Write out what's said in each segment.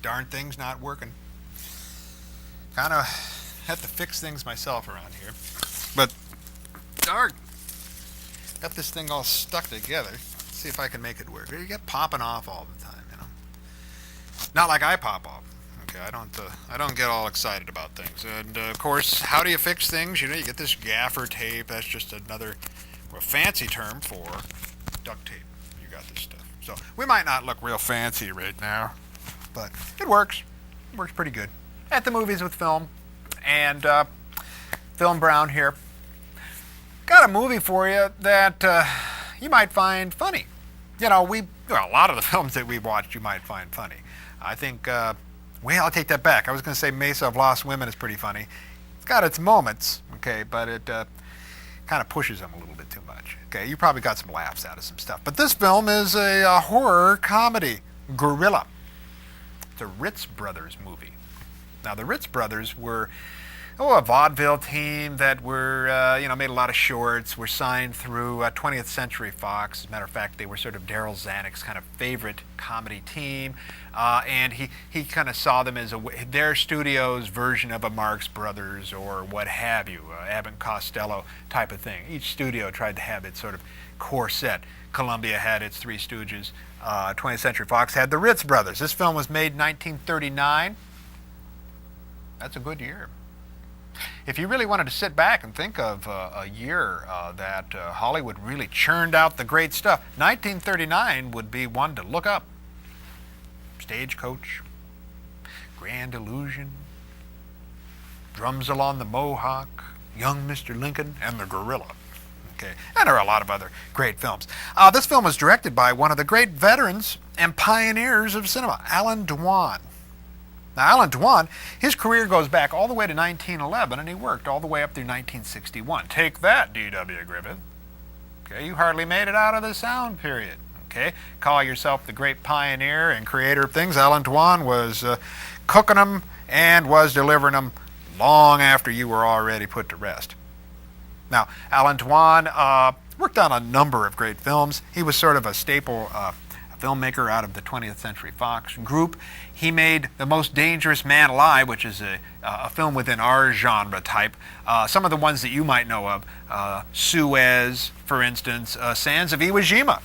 darn thing's not working. Kind of have to fix things myself around here. But darn, got this thing all stuck together. Let's see if I can make it work. You get popping off all the time, you know. Not like I pop off. Okay, I don't get all excited about things. And of course, how do you fix things? You know, you get this gaffer tape. That's just another fancy term for duct tape. You got this stuff. So we might not look real fancy right now, but it works. It works pretty good. At the movies with Philm, and Philm Brown here. Got a movie for you that you might find funny. You know, a lot of the films that we've watched you might find funny. I think, well, I'll take that back. I was going to say Mesa of Lost Women is pretty funny. It's got its moments, okay, but it kind of pushes them a little bit too much. Okay, you probably got some laughs out of some stuff. But this film is a horror comedy, Gorilla. It's a Ritz Brothers movie. Now, the Ritz Brothers were a vaudeville team that were, made a lot of shorts, were signed through 20th Century Fox. As a matter of fact, they were sort of Daryl Zanuck's kind of favorite comedy team. And he kind of saw them as their studio's version of a Marx Brothers or what have you, Abbott and Costello type of thing. Each studio tried to have its sort of core set. Columbia had its Three Stooges. 20th Century Fox had the Ritz Brothers. This film was made in 1939. That's a good year. If you really wanted to sit back and think of a year that Hollywood really churned out the great stuff, 1939 would be one to look up. Stagecoach, Grand Illusion, Drums Along the Mohawk, Young Mr. Lincoln, and The Gorilla. Okay, and there are a lot of other great films. This film was directed by one of the great veterans and pioneers of cinema, Alan Dwan. Now, Alan Dwan, his career goes back all the way to 1911, and he worked all the way up through 1961. Take that, D.W. Griffith. Okay, you hardly made it out of the sound period. Okay, call yourself the great pioneer and creator of things. Alan Dwan was cooking them and was delivering them long after you were already put to rest. Now, Alan Dwan worked on a number of great films. He was sort of a staple filmmaker out of the 20th Century Fox group. He made The Most Dangerous Man Alive, which is a film within our genre type. Some of the ones that you might know of, Suez, for instance, Sands of Iwo Jima.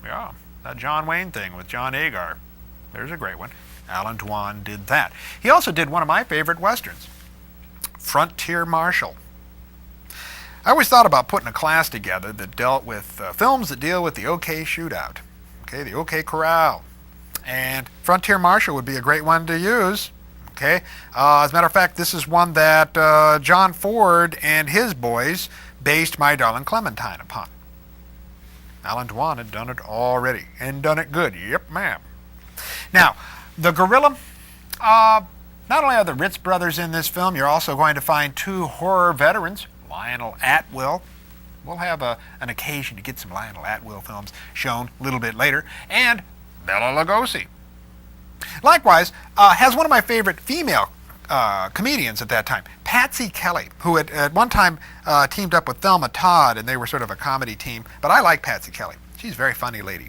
Yeah, that John Wayne thing with John Agar. There's a great one. Alan Dwan did that. He also did one of my favorite westerns, Frontier Marshal. I always thought about putting a class together that dealt with films that deal with the OK Shootout. Okay, the OK Corral. And Frontier Marshal would be a great one to use. Okay, as a matter of fact, this is one that John Ford and his boys based My Darling Clementine upon. Alan Dwan had done it already, and done it good. Yep, ma'am. Now, the Gorilla, not only are the Ritz Brothers in this film, you're also going to find two horror veterans, Lionel Atwill. We'll have an occasion to get some Lionel Atwill films shown a little bit later, and Bela Lugosi. Likewise, has one of my favorite female comedians at that time, Patsy Kelly, who at one time teamed up with Thelma Todd, and they were sort of a comedy team, but I like Patsy Kelly. She's a very funny lady.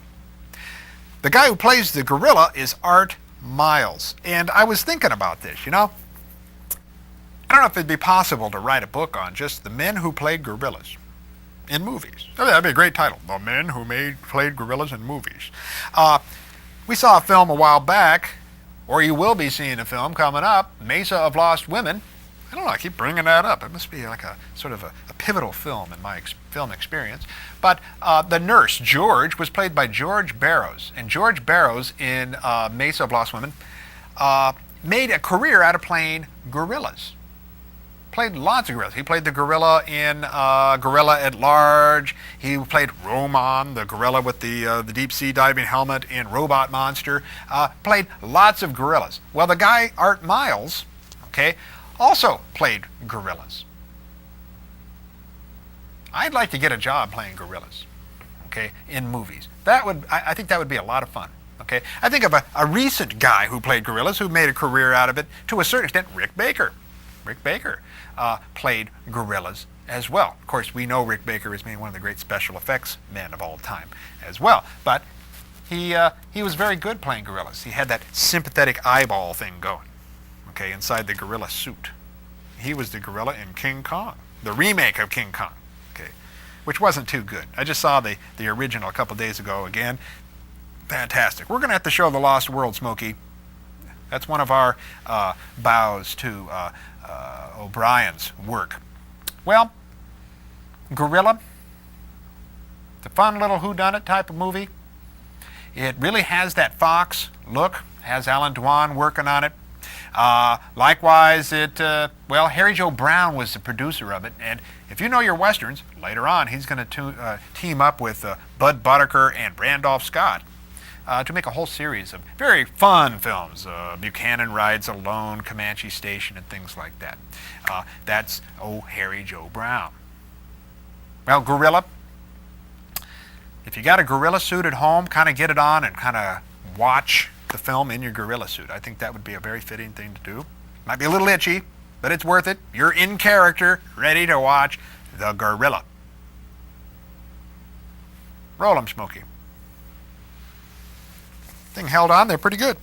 The guy who plays the gorilla is Art Miles, and I was thinking about this, you know. I don't know if it'd be possible to write a book on just the men who played gorillas in movies. That'd be a great title, The Men Who Played Gorillas in Movies. We saw a film a while back, or you will be seeing a film coming up, Mesa of Lost Women. I don't know, I keep bringing that up. It must be like a sort of a pivotal film in my film experience. But the nurse, George, was played by George Barrows. And George Barrows in Mesa of Lost Women made a career out of playing gorillas. Played lots of gorillas. He played the gorilla in Gorilla at Large. He played Roman, the gorilla with the deep sea diving helmet in Robot Monster. Played lots of gorillas. Well, the guy Art Miles, okay, also played gorillas. I'd like to get a job playing gorillas, okay, in movies. I think that would be a lot of fun. Okay, I think of a recent guy who played gorillas who made a career out of it to a certain extent, Rick Baker. Rick Baker played gorillas as well. Of course, we know Rick Baker as being one of the great special effects men of all time as well. But he was very good playing gorillas. He had that sympathetic eyeball thing going, okay, inside the gorilla suit. He was the gorilla in King Kong, the remake of King Kong, okay, which wasn't too good. I just saw the original a couple days ago again. Fantastic. We're going to have to show The Lost World, Smokey. That's one of our bows to O'Brien's work. Well, Gorilla, it's a fun little whodunit type of movie. It really has that Fox look, has Alan Dwan working on it. Likewise, Harry Joe Brown was the producer of it, and if you know your Westerns, later on he's going to team up with Bud Boddicker and Randolph Scott to make a whole series of very fun films. Buchanan Rides Alone, Comanche Station, and things like that. That's Harry Joe Brown. Well, Gorilla, if you got a gorilla suit at home, kind of get it on and kind of watch the film in your gorilla suit. I think that would be a very fitting thing to do. Might be a little itchy, but it's worth it. You're in character, ready to watch the gorilla. Roll 'em, Smokey. Thing held on there pretty good.